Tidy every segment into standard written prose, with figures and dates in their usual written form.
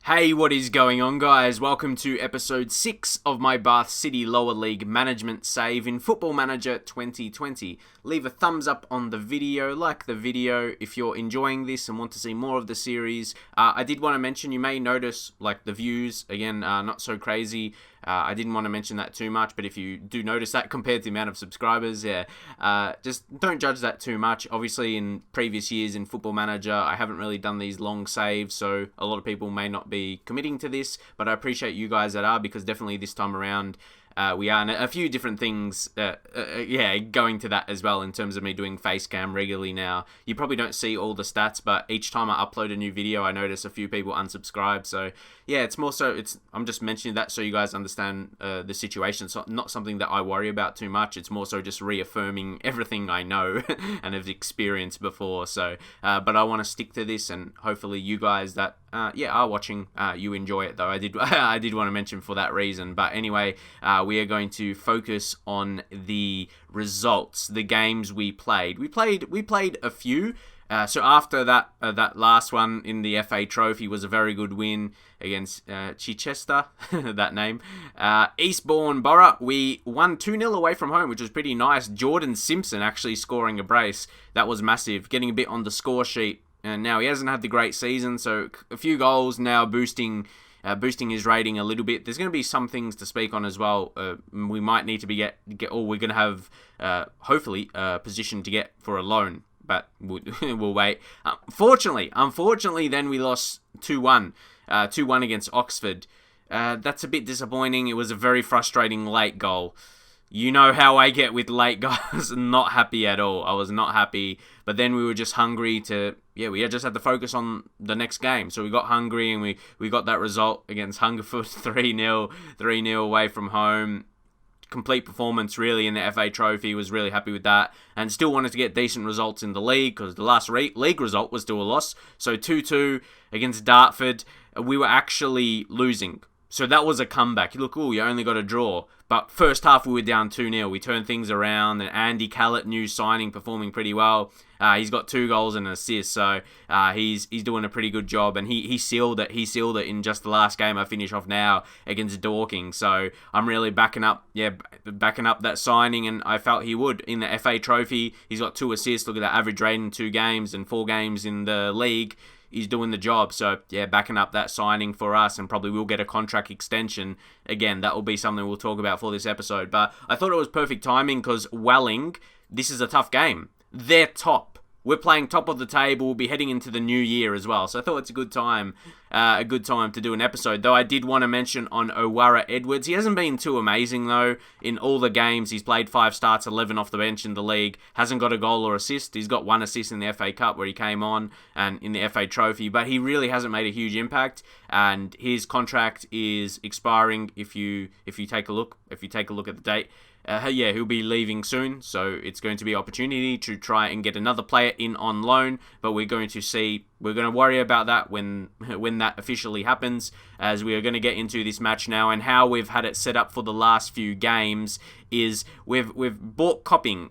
Hey, what is going on, guys? Welcome to episode 6 of my Bath City Lower League management save in Football Manager 2020. Leave a thumbs up on the video, like the video if you're enjoying this and want to see more of the series. I did want to mention, you may notice, like, the views, again, not so crazy. I didn't want to mention that too much, but if you do notice that compared to the amount of subscribers, just don't judge that too much. Obviously, in previous years in Football Manager, I haven't really done these long saves, so a lot of people may not be committing to this, but I appreciate you guys that are, because definitely this time around, we are, and a few different things, going to that as well in terms of me doing face cam regularly now. You probably don't see all the stats, but each time I upload a new video, I notice a few people unsubscribe. So yeah, it's more so, I'm just mentioning that so you guys understand the situation. It's not something that I worry about too much. It's more so just reaffirming everything I know and have experienced before. So, but I want to stick to this, and hopefully you guys that are watching, you enjoy it though. I did want to mention for that reason. But anyway, we are going to focus on the results, the games we played. We played a few. So after that last one in the FA Trophy was a very good win against Chichester, that name. Eastbourne Borough, we won 2-0 away from home, which was pretty nice. Jordan Simpson actually scoring a brace. That was massive, getting a bit on the score sheet. And now he hasn't had the great season, so a few goals now boosting his rating a little bit. There's going to be some things to speak on as well. We might need to we're going to have hopefully a position to get for a loan, but we'll wait. Unfortunately, then we lost 2-1 against Oxford. That's a bit disappointing. It was a very frustrating late goal. You know how I get with late goals. Not happy at all. I was not happy. But then we were just hungry we just had to focus on the next game. So we got hungry, and we got that result against Hungerford, 3-0 away from home. Complete performance really in the FA Trophy. Was really happy with that, and still wanted to get decent results in the league, because the last league result was still a loss. So 2-2 against Dartford. We were actually losing. So that was a comeback. You look, you only got a draw. But first half we were down 2-0. We turned things around, and Andy Callett, new signing, performing pretty well. He's got 2 goals and an assist, so he's doing a pretty good job, and he sealed it. He sealed it in just the last game I finish off now against Dorking. So I'm really backing up that signing, and I felt he would. In the FA Trophy, he's got 2 assists. Look at that average rating in 2 games and 4 games in the league. He's doing the job. So, yeah, backing up that signing for us, and probably will get a contract extension. Again, that will be something we'll talk about for this episode. But I thought it was perfect timing, because Welling, this is a tough game. They're top. We're playing top of the table. We'll be heading into the new year as well. So I thought it's a good time to do an episode. Though I did want to mention on Owara Edwards. He hasn't been too amazing, though. In all the games, he's played 5 starts, 11 off the bench in the league. Hasn't got a goal or assist. He's got 1 assist in the FA Cup where he came on, and in the FA Trophy. But he really hasn't made a huge impact. And his contract is expiring if you take a look at the date. He'll be leaving soon, so it's going to be an opportunity to try and get another player in on loan, but we're going to worry about that when that officially happens, as we are going to get into this match now. And how we've had it set up for the last few games is we've bought Copping.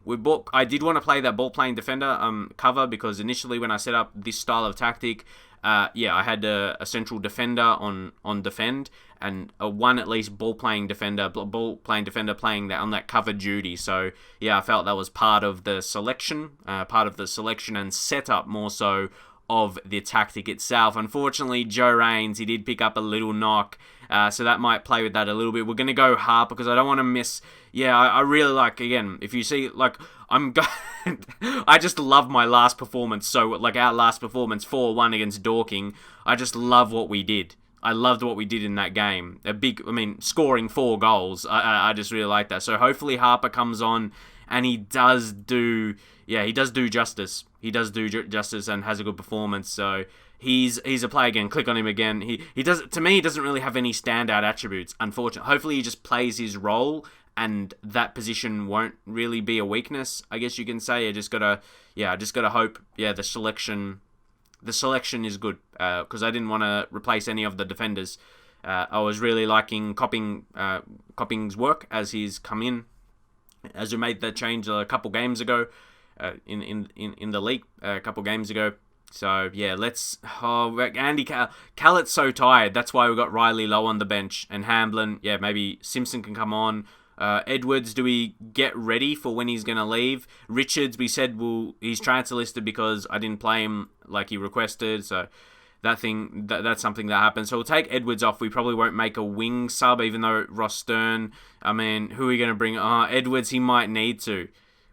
I did want to play that ball playing defender cover, because initially when I set up this style of tactic, I had a central defender on defend, and one at least ball playing defender playing that on that cover duty. So yeah, I felt that was part of the selection and setup more so of the tactic itself. Unfortunately, Joe Rains, he did pick up a little knock, so that might play with that a little bit. We're going to go Harper, because I don't want to miss. Yeah, I really like, again, if you see, like, I just love my last performance. So, like, our last performance, 4-1 against Dorking, I just love what we did. I loved what we did in that game. Scoring 4 goals. I just really like that. So hopefully Harper comes on, and he does do justice. He does do justice and has a good performance. So he's a player again. Click on him again. He doesn't really have any standout attributes, unfortunately. Hopefully he just plays his role, and that position won't really be a weakness, I guess you can say. I just gotta hope. Yeah, the selection is good, because I didn't want to replace any of the defenders. I was really liking Copping's work as he's come in, as we made that change a couple games ago in the league a couple games ago. So, yeah, let's... Oh, Andy Callett's so tired. That's why we got Riley low on the bench. And Hamblin, yeah, maybe Simpson can come on. Edwards, do we get ready for when he's going to leave? Richards, we said he's transfer listed because I didn't play him like he requested. So that's something that happens. So we'll take Edwards off. We probably won't make a wing sub, even though Ross Stern... I mean, who are we going to bring? Edwards, he might need to.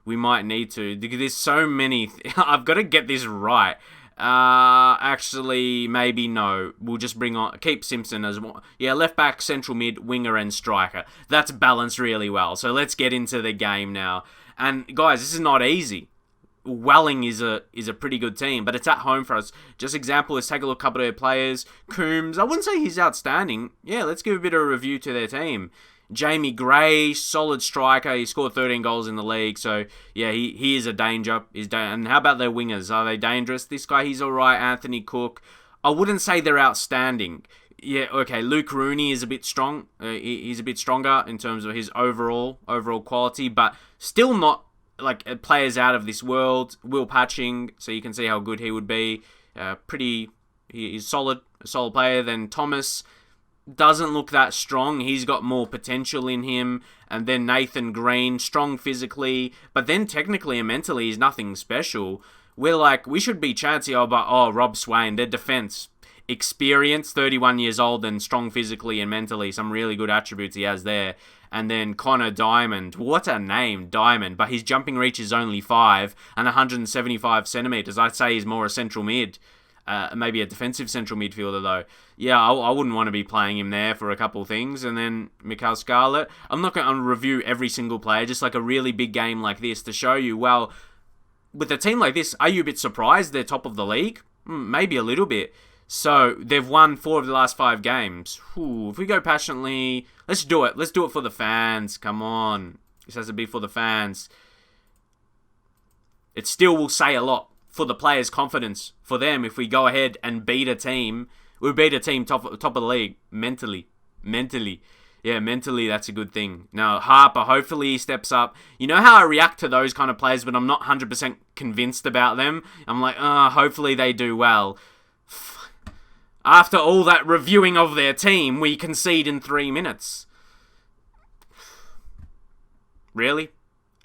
We might need to. There's so many... I've got to get this right. Actually, maybe no. We'll just keep Simpson as well. Yeah, left back, central mid, winger, and striker. That's balanced really well. So let's get into the game now. And guys, this is not easy. Welling is a pretty good team, but it's at home for us. Just example, let's take a look at a couple of their players. Coombs, I wouldn't say he's outstanding. Yeah, let's give a bit of a review to their team. Jamie Gray, solid striker. He scored 13 goals in the league. So, yeah, he is a danger. And how about their wingers? Are they dangerous? This guy, he's all right. Anthony Cook. I wouldn't say they're outstanding. Yeah, okay, Luke Rooney is a bit strong. He's a bit stronger in terms of his overall quality, but still not like players out of this world. Will Patching, so you can see how good he would be. He's solid, a solid player. Then Thomas... doesn't look that strong. He's got more potential in him. And then Nathan Green, strong physically, but then technically and mentally he's nothing special. We should be chancy about, Rob Swain, their defense. Experience, 31 years old and strong physically and mentally. Some really good attributes he has there. And then Connor Diamond. What a name, Diamond. But his jumping reach is only 5 and 175 centimetres. I'd say he's more a central mid. Maybe a defensive central midfielder, though. Yeah, I wouldn't want to be playing him there for a couple of things. And then Mikhail Scarlett. I'm not going to review every single player, just like a really big game like this to show you, well, with a team like this, are you a bit surprised they're top of the league? Maybe a little bit. So, they've won 4 of the last 5 games. If we go passionately, let's do it. Let's do it for the fans. Come on. This has to be for the fans. It still will say a lot for the players' confidence for them if we go ahead and beat a team. We beat a team top of the league mentally. Yeah, mentally, that's a good thing. Now, Harper, hopefully he steps up. You know how I react to those kind of players, but I'm not 100% convinced about them. I'm like, hopefully they do well. After all that reviewing of their team, we concede in 3 minutes. Really?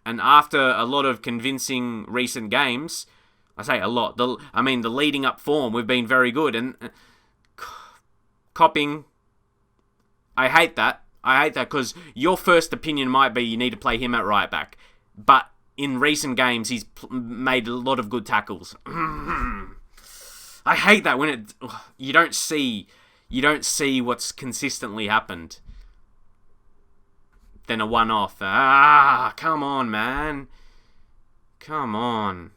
And after a lot of convincing recent games... I say a lot. The leading up form, we've been very good. And Copping, I hate that. Because your first opinion might be you need to play him at right back. But in recent games, he's made a lot of good tackles. I hate that when you don't see what's consistently happened. Then a one-off. Come on, man. Come on.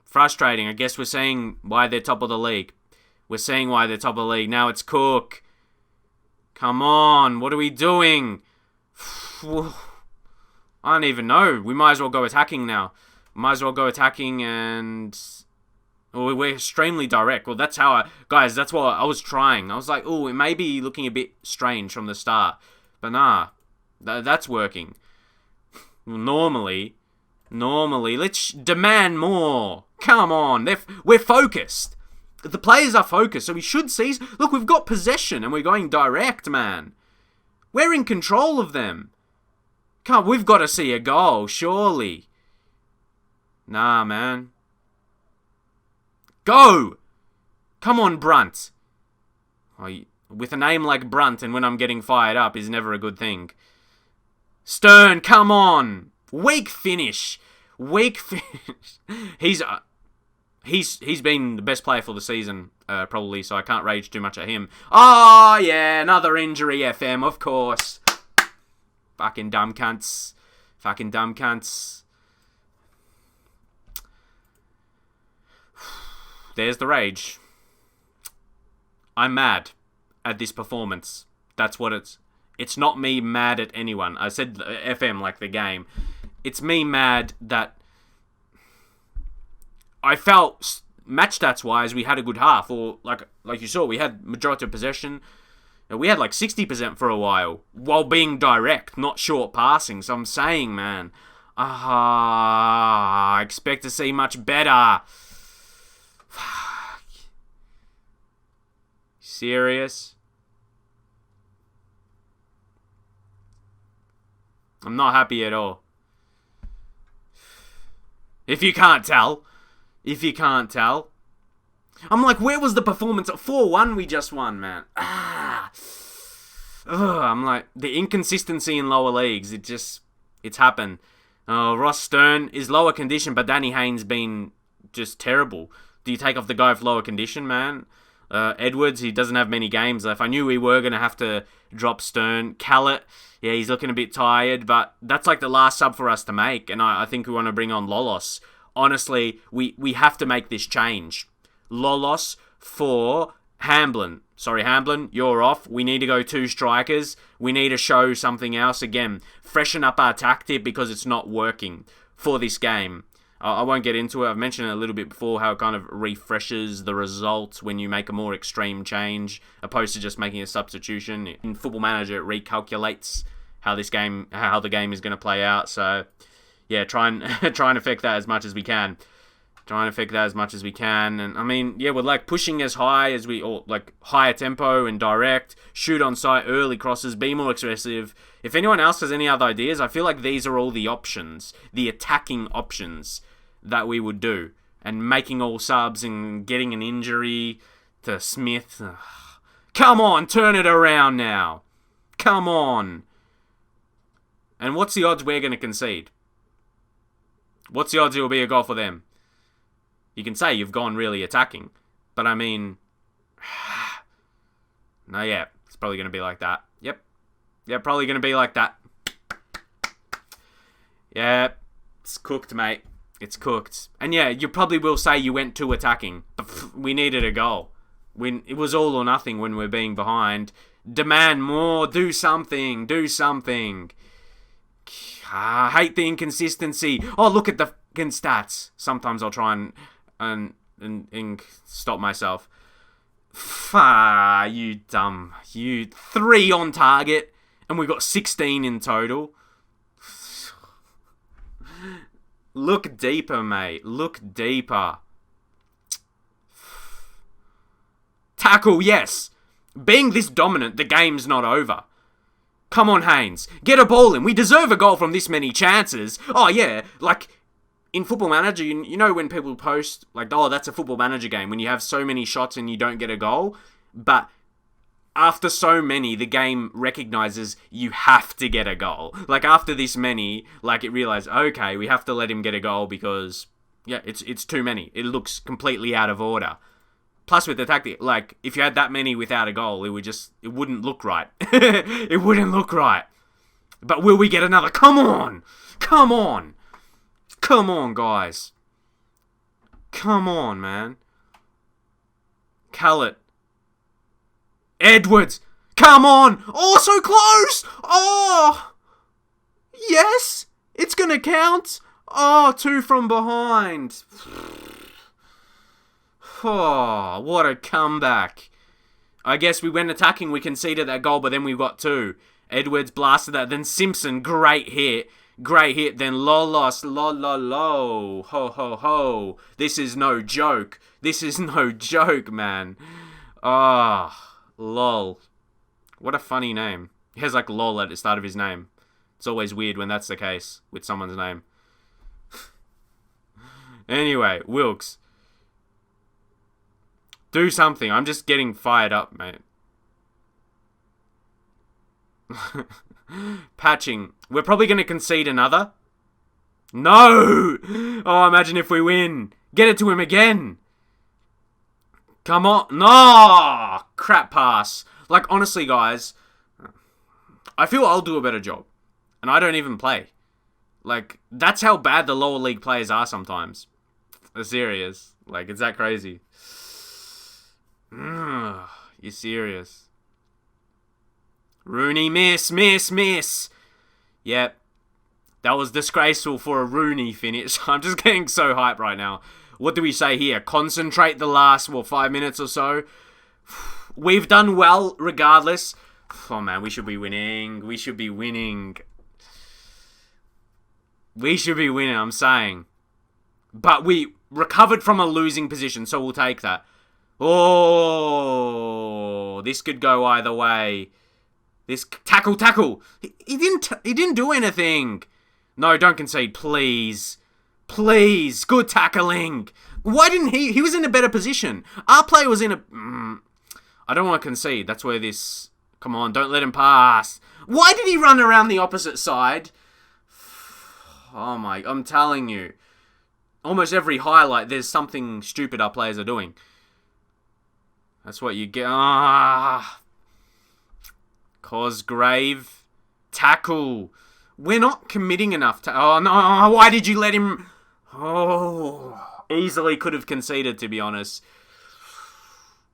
Frustrating. I guess we're seeing why they're top of the league. Now it's Cook. Come on. What are we doing? I don't even know. We might as well go attacking now. And... we're extremely direct. Well, that's what I was trying. I was like, it may be looking a bit strange from the start. But nah. That's working. Normally, let's demand more. Come on, we're focused. The players are focused, so we should seize. Look, we've got possession, and we're going direct, man. We're in control of them. We've got to see a goal, surely. Nah, man. Go! Come on, Brunt. With a name like Brunt, and when I'm getting fired up, is never a good thing. Stern, come on! Weak finish. He's been the best player for the season, probably, so I can't rage too much at him. Oh, yeah, another injury, FM, of course. Fucking dumb cunts. There's the rage. I'm mad at this performance. That's what it's not me mad at anyone. I said FM like the game. It's me mad that I felt match stats wise we had a good half, or like you saw, we had majority of possession. We had like 60% for a while being direct, not short passing. So I'm saying, man, I expect to see much better. serious? I'm not happy at all. If you can't tell. I'm like, where was the performance at 4-1 we just won, man? I'm like, the inconsistency in lower leagues, it's happened. Ross Stern is lower condition, but Danny Haynes been just terrible. Do you take off the guy with lower condition, man? Edwards, he doesn't have many games left. I knew we were going to have to drop Stern. Callett, yeah, he's looking a bit tired, but that's like the last sub for us to make, and I think we want to bring on Lolos. Honestly, we have to make this change. Lolos for Hamblin. Sorry, Hamblin, you're off. We need to go 2 strikers. We need to show something else again. Freshen up our tactic because it's not working for this game. I won't get into it. I've mentioned it a little bit before, how it kind of refreshes the results when you make a more extreme change, opposed to just making a substitution. In Football Manager, it recalculates how the game is going to play out. So, yeah, try and affect that as much as we can. And I mean, yeah, we're like pushing as high as or like higher tempo and direct, shoot on sight, early crosses, be more aggressive. If anyone else has any other ideas, I feel like these are all the options, the attacking options that we would do. And making all subs and getting an injury to Smith. Ugh. Come on, turn it around now. Come on. And what's the odds we're going to concede? What's the odds it will be a goal for them? You can say you've gone really attacking, but I mean, no, yeah, it's probably going to be like that. Yep, probably going to be like that. Yeah, it's cooked, mate. It's cooked. And yeah, you probably will say you went too attacking, but we needed a goal. It was all or nothing when we're being behind. Demand more. Do something. I hate the inconsistency. Oh, look at the fucking stats. Sometimes I'll try and stop myself. You dumb. You 3 on target, and we got 16 in total. Look deeper, mate. Look deeper. Tackle, yes. Being this dominant, the game's not over. Come on, Haynes. Get a ball in. We deserve a goal from this many chances. Oh, yeah. Like, in Football Manager, you know when people post, like, oh, that's a Football Manager game, when you have so many shots and you don't get a goal. But after so many, the game recognizes you have to get a goal. Like, after this many, like, it realized, okay, we have to let him get a goal because, yeah, it's too many. It looks completely out of order. Plus, with the tactic, like, if you had that many without a goal, it wouldn't look right. It wouldn't look right. But will we get another? Come on, guys. Come on, man. Callett. Edwards. Come on. Oh, so close. Oh. Yes. It's going to count. Oh, 2 from behind. Oh, what a comeback. I guess we went attacking, we conceded that goal, but then we got 2. Edwards blasted that, then Simpson, great hit, then Lolos, ho. This is no joke, man. Ah, lol. What a funny name. He has like lol at the start of his name. It's always weird when that's the case with someone's name. Anyway, Wilkes. Do something. I'm just getting fired up, mate. Patching. We're probably going to concede another. No! Oh, imagine if we win. Get it to him again. Come on. No! Crap pass. Like, honestly, guys, I feel I'll do a better job. And I don't even play. Like, that's how bad the lower league players are sometimes. They're serious. Like, it's that crazy. You serious? Rooney, miss. Yep. That was disgraceful for a Rooney finish. I'm just getting so hyped right now. What do we say here? Concentrate the last, 5 minutes or so? We've done well regardless. Oh man, we should be winning. I'm saying. But we recovered from a losing position, so we'll take that. Oh, this could go either way. This tackle. He didn't do anything. No, don't concede, please. Please, good tackling. Why didn't he? He was in a better position. Our player was in a... I don't want to concede. That's where this... Come on, don't let him pass. Why did he run around the opposite side? Oh my... I'm telling you. Almost every highlight, there's something stupid our players are doing. That's what you get. Cosgrave. Tackle. We're not committing enough to... Oh, no. Why did you let him... Oh, easily could have conceded, to be honest.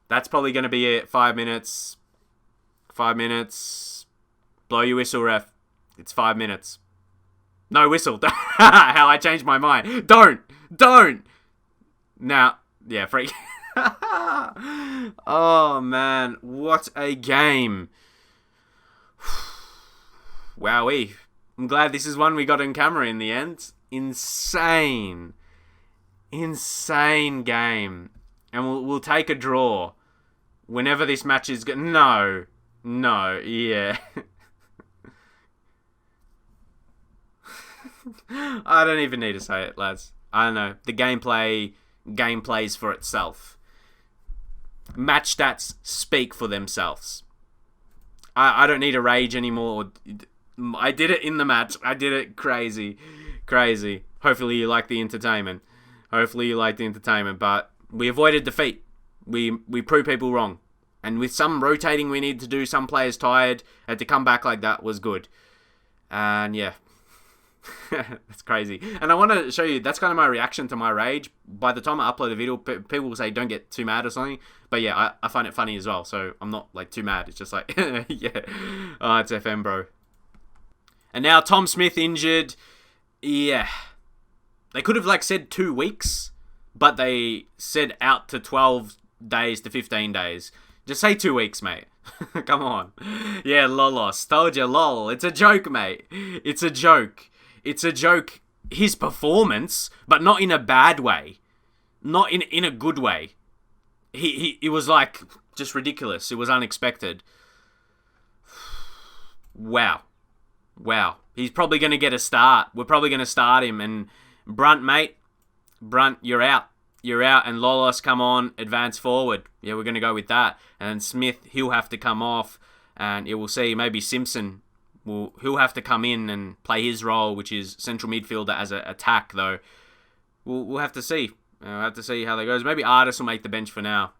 That's probably going to be it. 5 minutes. 5 minutes. Blow your whistle, ref. It's 5 minutes. No whistle. How I changed my mind. Don't. Now, yeah, freak. Oh, man. What a game. Wowee. I'm glad this is one we got on camera in the end. Insane game, and we'll take a draw whenever this match is good. No, yeah. I don't even need to say it, lads. I don't know. The gameplay plays for itself. Match stats speak for themselves. I don't need to rage anymore. I did it in the match. I did it crazy. Hopefully you like the entertainment. But we avoided defeat. We proved people wrong. And with some rotating we need to do, some players tired, and to come back like that was good. And yeah. That's crazy. And I want to show you, that's kind of my reaction to my rage. By the time I upload a video, people will say don't get too mad or something. But yeah, I find it funny as well. So I'm not like too mad. It's just like, yeah. Oh, it's FM, bro. And now Tom Smith injured. Yeah. They could have said 2 weeks, but they said out to 12 days to 15 days. Just say 2 weeks, mate. Come on. Yeah, lolos. Told you, lol. It's a joke, mate. It's a joke. His performance, but not in a bad way. Not in a good way. It was just ridiculous. It was unexpected. Wow. He's probably going to get a start. We're probably going to start him. And Brunt, mate. Brunt, you're out. And Lolos, come on. Advance forward. Yeah, we're going to go with that. And Smith, he'll have to come off. And we'll see. Maybe Simpson, he'll have to come in and play his role, which is central midfielder as an attack, though. We'll have to see. We'll have to see how that goes. Maybe Artis will make the bench for now.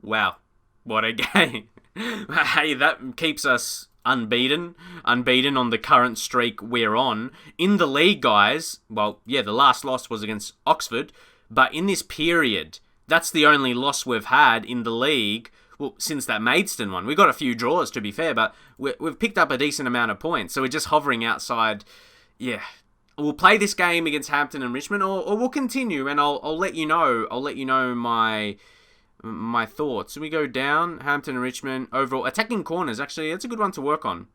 Wow. What a game. Hey, that keeps us... unbeaten on the current streak we're on. In the league, guys, well, yeah, the last loss was against Oxford, but in this period, that's the only loss we've had in the league, well, since that Maidstone one. We got a few draws, to be fair, but we've picked up a decent amount of points, so we're just hovering outside. Yeah, we'll play this game against Hampton and Richmond, or we'll continue, and I'll let you know. I'll let you know my thoughts. So we go down, Hampton and Richmond, overall. Attacking corners, actually, that's a good one to work on.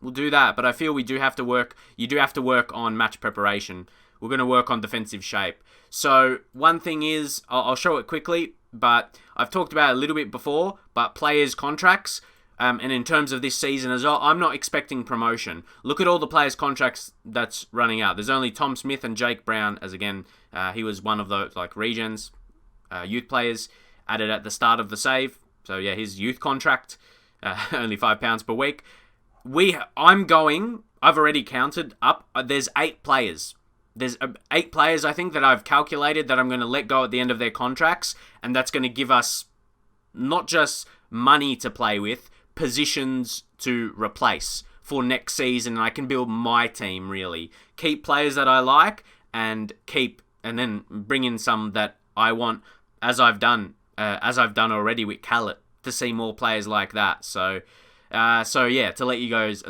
We'll do that, but I feel you do have to work on match preparation. We're going to work on defensive shape. So, one thing is, I'll show it quickly, but I've talked about it a little bit before, but players' contracts, and in terms of this season as well, I'm not expecting promotion. Look at all the players' contracts that's running out. There's only Tom Smith and Jake Brown, as again, he was one of those, regions, youth players, added at the start of the save. So yeah, his youth contract, only £5 per week. I've already counted up. There's 8 players. There's 8 players, I think, that I've calculated that I'm going to let go at the end of their contracts. And that's going to give us not just money to play with, positions to replace for next season. And I can build my team, really. Keep players that I like and then bring in some that I want, as I've done already with Callet, to see more players like that. So yeah, to let you guys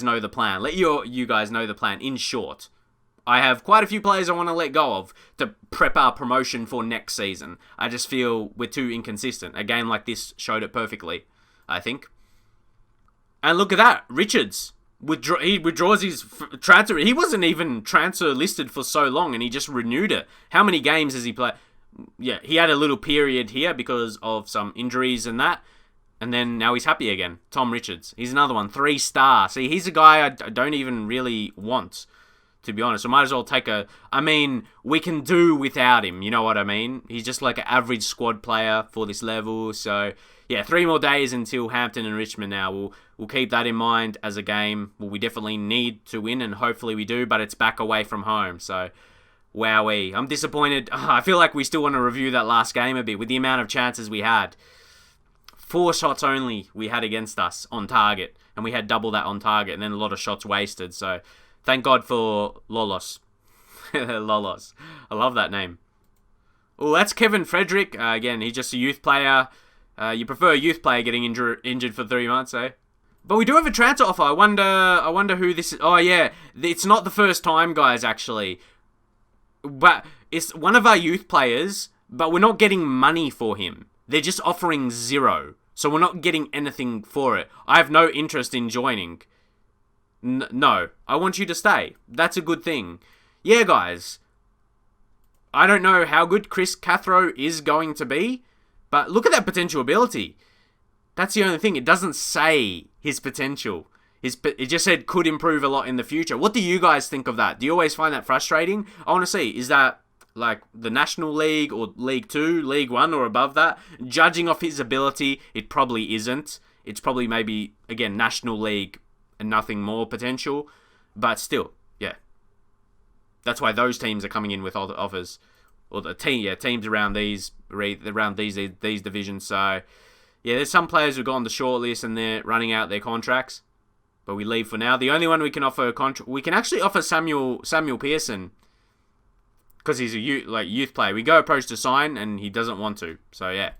know the plan. Let you guys know the plan. In short, I have quite a few players I want to let go of to prep our promotion for next season. I just feel we're too inconsistent. A game like this showed it perfectly, I think. And look at that, Richards. He withdraws his transfer. He wasn't even transfer listed for so long, and he just renewed it. How many games has he played? yeah, he had a little period here because of some injuries and that. And then now he's happy again. Tom Richards. He's another one. 3-star. See, he's a guy I don't even really want, to be honest. I might as well take a... I mean, we can do without him. You know what I mean? He's just like an average squad player for this level. So, yeah, 3 more days until Hampton and Richmond now. We'll keep that in mind as a game. Well, we definitely need to win, and hopefully we do, but it's back away from home. So, wowee. I'm disappointed. I feel like we still want to review that last game a bit with the amount of chances we had. 4 shots only we had against us on target, and we had double that on target, and then a lot of shots wasted. So, thank God for Lolos. Lolos. I love that name. Oh, that's Kevin Frederick. Again, he's just a youth player. You prefer a youth player getting injured for 3 months, eh? But we do have a transfer offer. I wonder who this is. Oh, yeah. It's not the first time, guys, actually. But it's one of our youth players, but we're not getting money for him. They're just offering 0. So we're not getting anything for it. I have no interest in joining. No. I want you to stay. That's a good thing. Yeah, guys. I don't know how good Chris Cathro is going to be, but look at that potential ability. That's the only thing. It doesn't say his potential. It just said could improve a lot in the future. What do you guys think of that? Do you always find that frustrating? I want to see. Is that like the National League or League 2, League 1 or above that? Judging off his ability, it probably isn't. It's probably maybe, again, National League and nothing more potential. But still, yeah. That's why those teams are coming in with offers. Or the teams around these divisions. So, yeah, there's some players who've got on the short list and they're running out their contracts. But we leave for now. The only one we can offer we can actually offer Samuel Pearson, because he's a youth player. We go approach to sign, and he doesn't want to. So, yeah.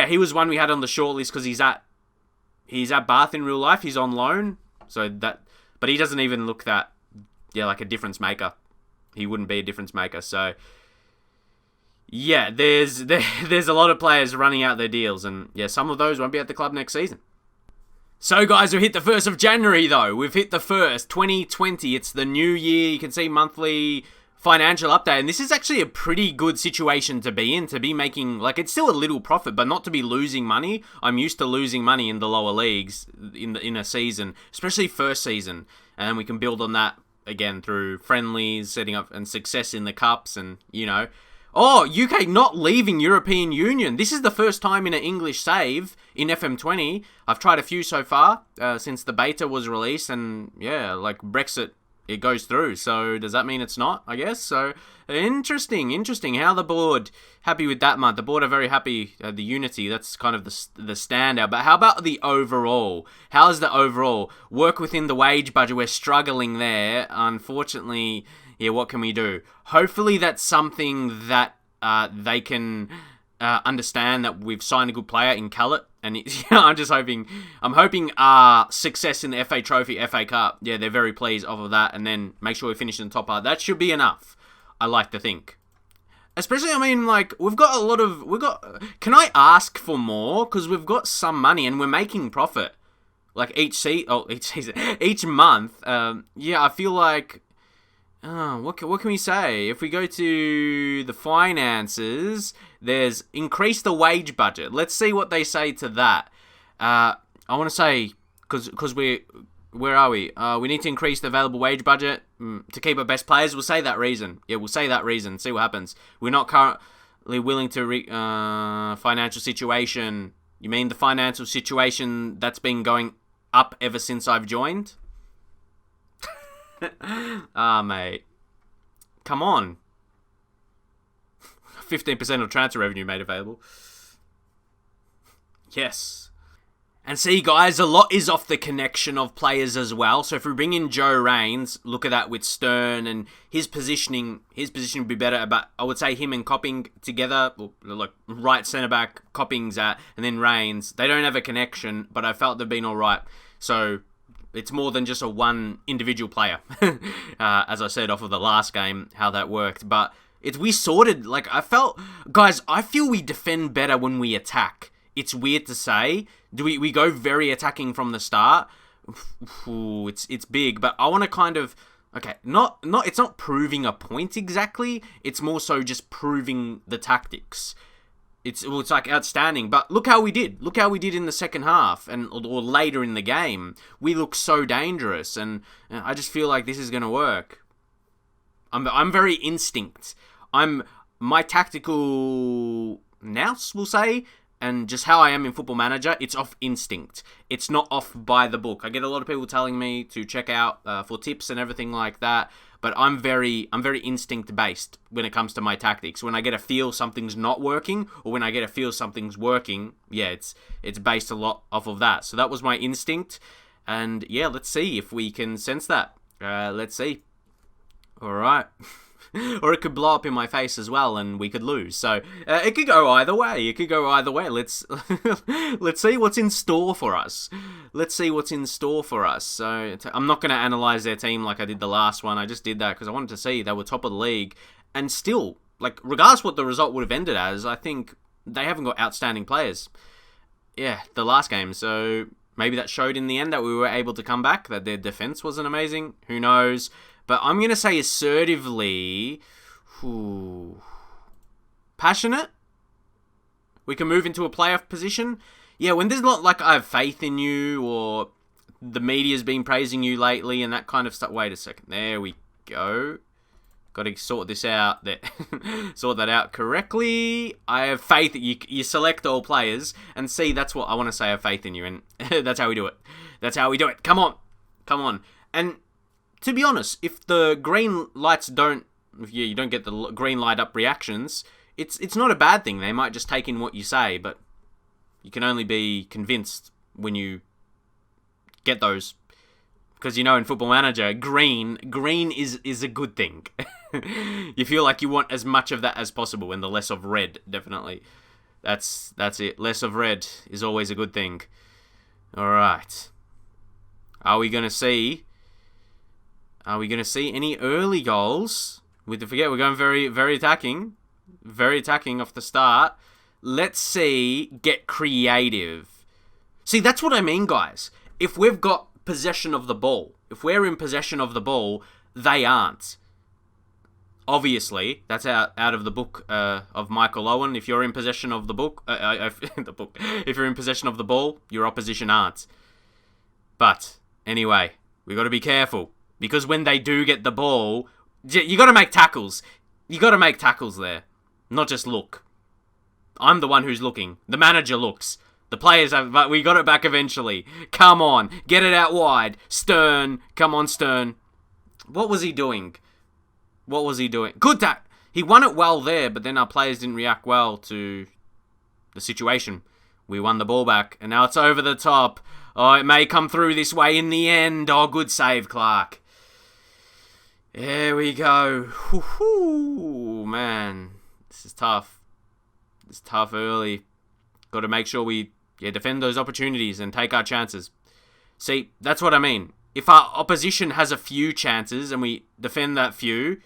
He was one we had on the short list because he's at Bath in real life. He's on loan. But he doesn't even look that, like a difference maker. He wouldn't be a difference maker. So, yeah, there's a lot of players running out their deals. And, yeah, some of those won't be at the club next season. So, guys, we've hit the 1st of January, though. We've hit the 1st, 2020. It's the new year. You can see monthly financial update. And this is actually a pretty good situation to be in, to be making, it's still a little profit, but not to be losing money. I'm used to losing money in the lower leagues in a season, especially first season. And we can build on that, again, through friendlies, setting up, and success in the cups, and, Oh, UK not leaving European Union. This is the first time in an English save in FM20. I've tried a few so far since the beta was released. And yeah, Brexit, it goes through. So does that mean it's not, I guess? So interesting. How the board, happy with that month. The board are very happy. The Unity, that's kind of the standout. But how about the overall? How's the overall? Work within the wage budget. We're struggling there. Unfortunately... Yeah, what can we do? Hopefully that's something that they can understand, that we've signed a good player in Callett. And I'm hoping success in the FA Trophy, FA Cup. Yeah, they're very pleased off of that. And then make sure we finish in the top part. That should be enough, I like to think. Especially, we've got... Can I ask for more? Because we've got some money and we're making profit. Each month. Yeah, I feel like... what can we say? If we go to the finances, there's increase the wage budget. Let's see what they say to that. I want to say, because where are we? We need to increase the available wage budget to keep our best players. We'll say that reason. Yeah, we'll say that reason. See what happens. We're not currently willing to financial situation. You mean the financial situation that's been going up ever since I've joined? Mate. Come on. 15% of transfer revenue made available. Yes. And see, guys, a lot is off the connection of players as well. So if we bring in Joe Rains, look at that with Stern and his positioning would be better. But I would say him and Copping together, right centre-back, Copping's and then Rains. They don't have a connection, but I felt they've been all right. So... it's more than just a one individual player, as I said off of the last game, how that worked. But we sorted, I feel we defend better when we attack. It's weird to say. We go very attacking from the start? Ooh, it's big, but I want to kind of Okay, it's not proving a point exactly. It's more so just proving the tactics. It's like outstanding. But look how we did. Look how we did in the second half or later in the game. We look so dangerous, and I just feel like this is going to work. I'm very instinct. My tactical nous, we'll say, and just how I am in Football Manager, it's off instinct. It's not off by the book. I get a lot of people telling me to check out for tips and everything like that, but I'm very instinct based when it comes to my tactics. When I get a feel something's not working, or when I get a feel something's working, yeah, it's based a lot off of that. So that was my instinct, and yeah, let's see if we can sense that. Let's see. All right. Or it could blow up in my face as well, and we could lose. So it could go either way. Let's see what's in store for us. So I'm not going to analyze their team like I did the last one. I just did that because I wanted to see they were top of the league, and still, like, regardless what the result would have ended as, I think they haven't got outstanding players. Yeah, the last game. So maybe that showed in the end that we were able to come back. That their defense wasn't amazing. Who knows? But I'm going to say assertively, passionate. We can move into a playoff position. Yeah, when there's not like I have faith in you, or the media's been praising you lately and that kind of stuff. Wait a second. There we go. Got to sort this out. Sort that out correctly. I have faith that you select all players, and see, that's what I want to say. I have faith in you, and that's how we do it. That's how we do it. Come on. And to be honest, if the green lights you don't get the green light up reactions, it's not a bad thing. They might just take in what you say, but you can only be convinced when you get those. Because in Football Manager, green is a good thing. You feel like you want as much of that as possible, and the less of red, definitely. That's it. Less of red is always a good thing. Alright. Are we going to see any early goals? We're going very, very attacking. Very attacking off the start. Let's see. Get creative. See, that's what I mean, guys. If we've got possession of the ball, if we're in possession of the ball, they aren't. Obviously, that's out of the book of Michael Owen. If you're in possession of the book, if you're in possession of the ball, your opposition aren't. But anyway, we got to be careful. Because when they do get the ball, you got to make tackles. You got to make tackles there. Not just look. I'm the one who's looking. The manager looks. The players have, but we got it back eventually. Come on. Get it out wide. Stern. Come on, Stern. What was he doing? Good tack. He won it well there, but then our players didn't react well to the situation. We won the ball back, and now it's over the top. Oh, it may come through this way in the end. Oh, good save, Clark. There we go. Whew, man. This is tough. It's tough early. Got to make sure we defend those opportunities and take our chances. See, that's what I mean. If our opposition has a few chances and we defend that few,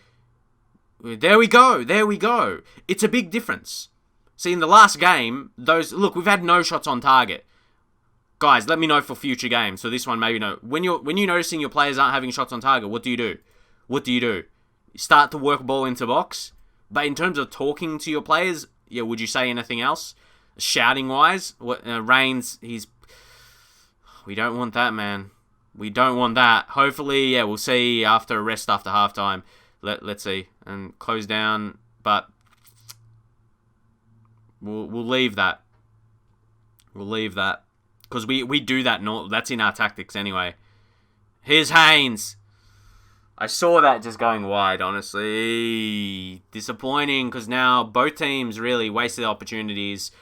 there we go. It's a big difference. See, in the last game, we've had no shots on target. Guys, let me know for future games. So this one, maybe no. When you're noticing your players aren't having shots on target, what do you do? You start to work ball into box. But in terms of talking to your players, would you say anything else? Shouting wise, Reigns, we don't want that, man. We don't want that. Hopefully, we'll see after a rest after halftime. Let's see, and close down. But we'll leave that. Because we do that. No, that's in our tactics anyway. Here's Haynes. I saw that just going wide, honestly. Disappointing, because now both teams really wasted opportunities.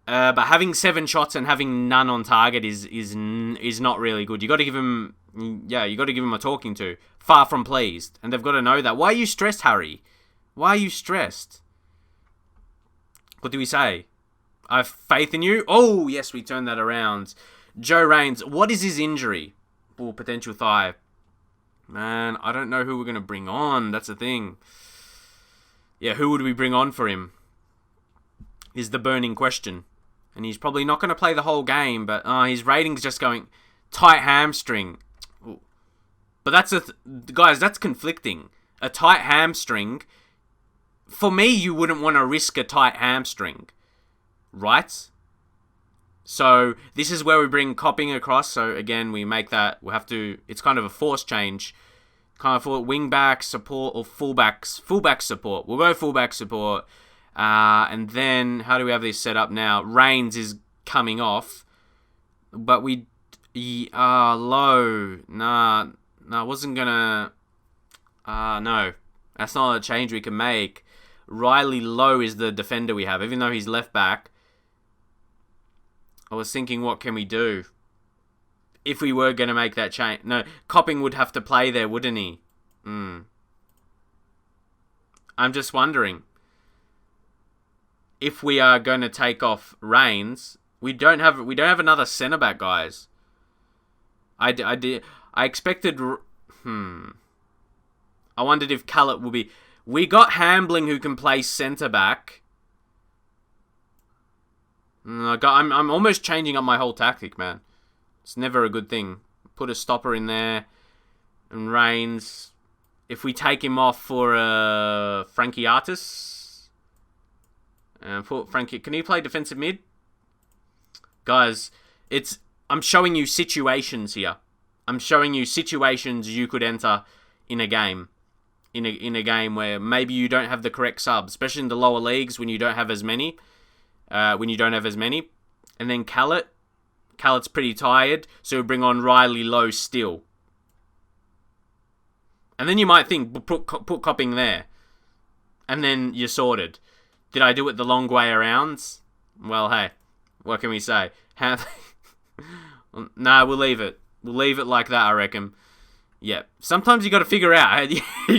But having 7 shots and having none on target is not really good. You got to give him, a talking to. Far from pleased, and they've got to know that. Why are you stressed, Harry? Why are you stressed? What do we say? I have faith in you. Oh yes, we turned that around. Joe Reigns. What is his injury? Or potential thigh. Man, I don't know who we're gonna bring on. That's the thing. Yeah, who would we bring on for him? Is the burning question. And he's probably not going to play the whole game, but his rating's just going tight hamstring. Ooh. But guys, that's conflicting. A tight hamstring. For me, you wouldn't want to risk a tight hamstring, right? So this is where we bring Copping across. So again, we make that. We have to. It's kind of a force change, kind of for wing-back support or fullback support. We'll go fullback support, and then how do we have this set up now? Reigns is coming off, but we low. Nah, I wasn't gonna. No, that's not a change we can make. Riley Lowe is the defender we have, even though he's left back. I was thinking, what can we do? If we were going to make that change. No, Copping would have to play there, wouldn't he? I'm just wondering. If we are going to take off Reigns, we don't have another centre back, guys. I expected. I wondered if Callett will be. We got Hambling who can play centre back. I'm almost changing up my whole tactic, man. It's never a good thing. Put a stopper in there. And Reigns. If we take him off for Frankie Artis. And put Frankie. Can he play defensive mid? Guys, I'm showing you situations here. I'm showing you situations you could enter in a game. In a game where maybe you don't have the correct subs. Especially in the lower leagues when you don't have as many. And then Callett's pretty tired, so we bring on Riley Lowe still. And then you might think, put Copping there. And then you're sorted. Did I do it the long way around? Well, hey, what can we say? Nah, we'll leave it. We'll leave it like that, I reckon. Yeah, sometimes you got to figure out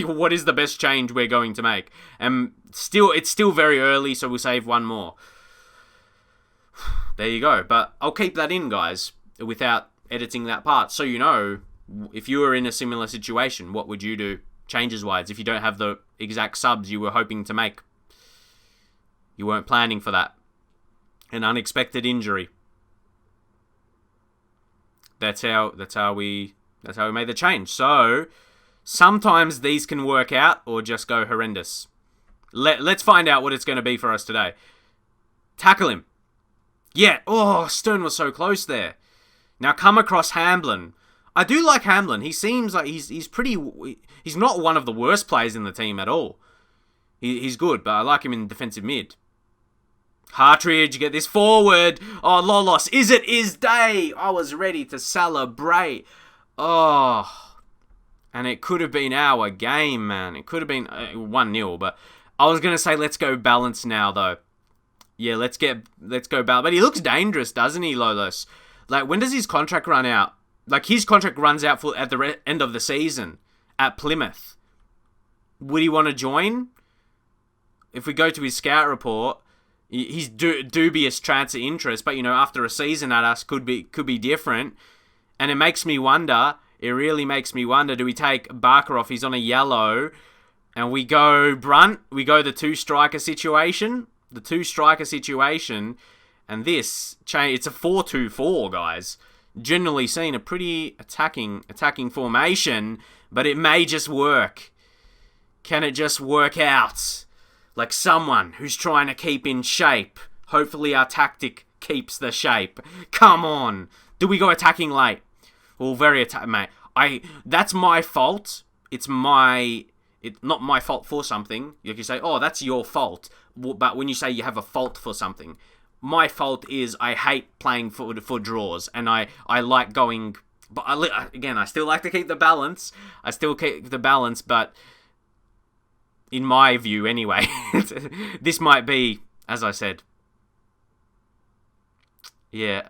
what is the best change we're going to make. And it's still very early, so we'll save one more. There you go. But I'll keep that in, guys, without editing that part. So you know, if you were in a similar situation, what would you do changes-wise if you don't have the exact subs you were hoping to make? You weren't planning for that. An unexpected injury. That's how we made the change. So sometimes these can work out or just go horrendous. Let's find out what it's going to be for us today. Tackle him. Yeah. Oh, Stern was so close there. Now come across Hamblin. I do like Hamblin. He seems like he's pretty. He's not one of the worst players in the team at all. He's good, but I like him in defensive mid. Hartridge, get this forward. Oh, Lolos, is it his day? I was ready to celebrate. Oh, and it could have been our game, man. It could have been 1-0, but I was gonna say let's go balance now, though. Yeah, let's go balance. But he looks dangerous, doesn't he, Lolos? Like, when does his contract run out? Like, his contract runs out at the end of the season at Plymouth. Would he want to join? If we go to his scout report, he's dubious transfer interest, but, you know, after a season at us could be different. And it makes me wonder, it really makes me wonder, do we take Barker off? He's on a yellow. And we go Brunt, we go the two-striker situation. And this change, it's a 4-2-4, guys. Generally seen a pretty attacking formation, but it may just work. Can it just work out? Like someone who's trying to keep in shape. Hopefully our tactic keeps the shape. Come on. Do we go attacking late? Well, mate. That's my fault. It's not my fault for something. You can say, oh, that's your fault. But when you say you have a fault for something, my fault is I hate playing for draws, and I like going. But I still like to keep the balance. But in my view, anyway, this might be, as I said. Yeah.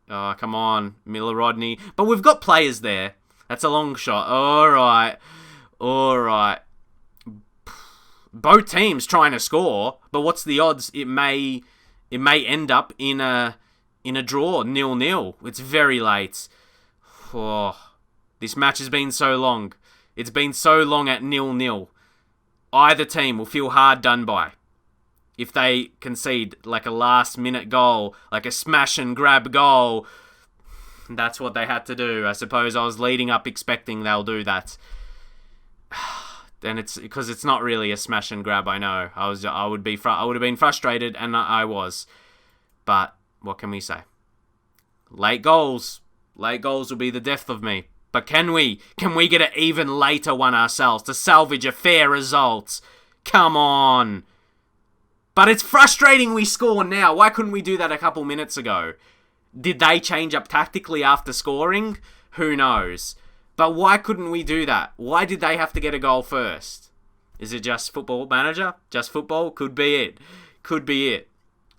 Oh, come on, Miller Rodney. But we've got players there. That's a long shot. All right. Both teams trying to score, but what's the odds? It may end up in a draw, 0-0. It's very late. Oh, this match has been so long. It's been so long at 0-0. Either team will feel hard done by if they concede like a last-minute goal, like a smash and grab goal. That's what they had to do. I suppose I was leading up expecting they'll do that. And it's because it's not really a smash and grab. I know. I would have been frustrated, and I was. But what can we say? Late goals will be the death of me. But can we get an even later one ourselves to salvage a fair result? Come on. But it's frustrating we score now. Why couldn't we do that a couple minutes ago? Did they change up tactically after scoring? Who knows? But why couldn't we do that? Why did they have to get a goal first? Is it just Football Manager? Just football? Could be it. Could be it.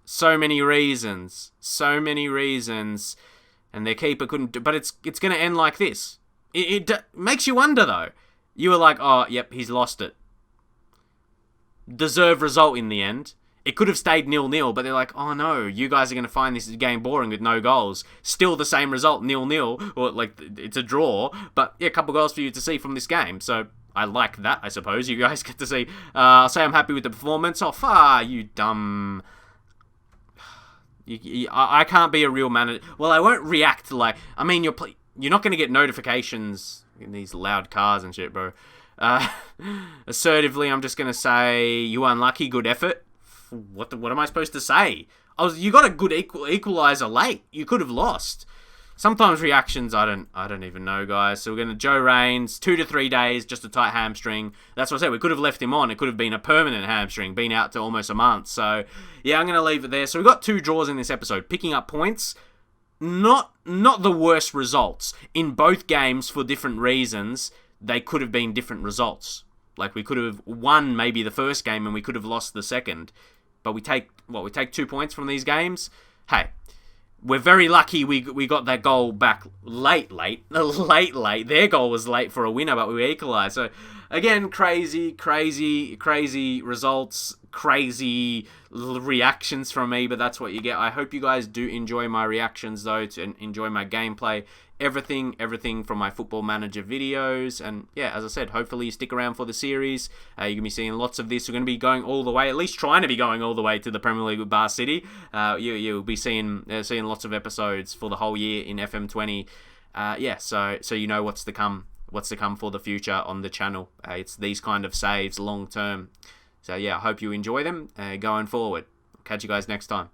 So many reasons. And their keeper couldn't do... But it's going to end like this. It makes you wonder, though. You were like, oh, yep, he's lost it. Deserved result in the end. It could have stayed 0-0, but they're like, oh no, you guys are going to find this game boring with no goals. Still the same result, 0-0, or like it's a draw, but yeah, a couple goals for you to see from this game. So I like that, I suppose. You guys get to see. I'll say I'm happy with the performance. Oh, you dumb... I can't be a real manager. Well, I won't react like... I mean, you're not going to get notifications in these loud cars and shit, bro. Assertively, I'm just going to say, you unlucky, good effort. What am I supposed to say? You got a good equalizer late. You could have lost. Sometimes reactions, I don't even know, guys. So we're going to Joe Raines, 2 to 3 days, just a tight hamstring. That's what I said. We could have left him on. It could have been a permanent hamstring, been out to almost a month. So yeah, I'm going to leave it there. So we got 2 draws in this episode, picking up points. Not the worst results in both games for different reasons. They could have been different results. Like we could have won maybe the first game and we could have lost the second. But we take 2 points from these games. Hey, we're very lucky we got that goal back late. Their goal was late for a winner, but we equalised. So again, crazy results, crazy reactions from me, but that's what you get. I hope you guys do enjoy my reactions though, and enjoy my gameplay. Everything from my Football Manager videos. And yeah, as I said, hopefully you stick around for the series. You're going to be seeing lots of this. We're going to be going all the way, at least trying to be going all the way to the Premier League with Bath City. You'll be seeing lots of episodes for the whole year in FM20. So you know what's to come for the future on the channel. It's these kind of saves long term. So yeah, I hope you enjoy them going forward. Catch you guys next time.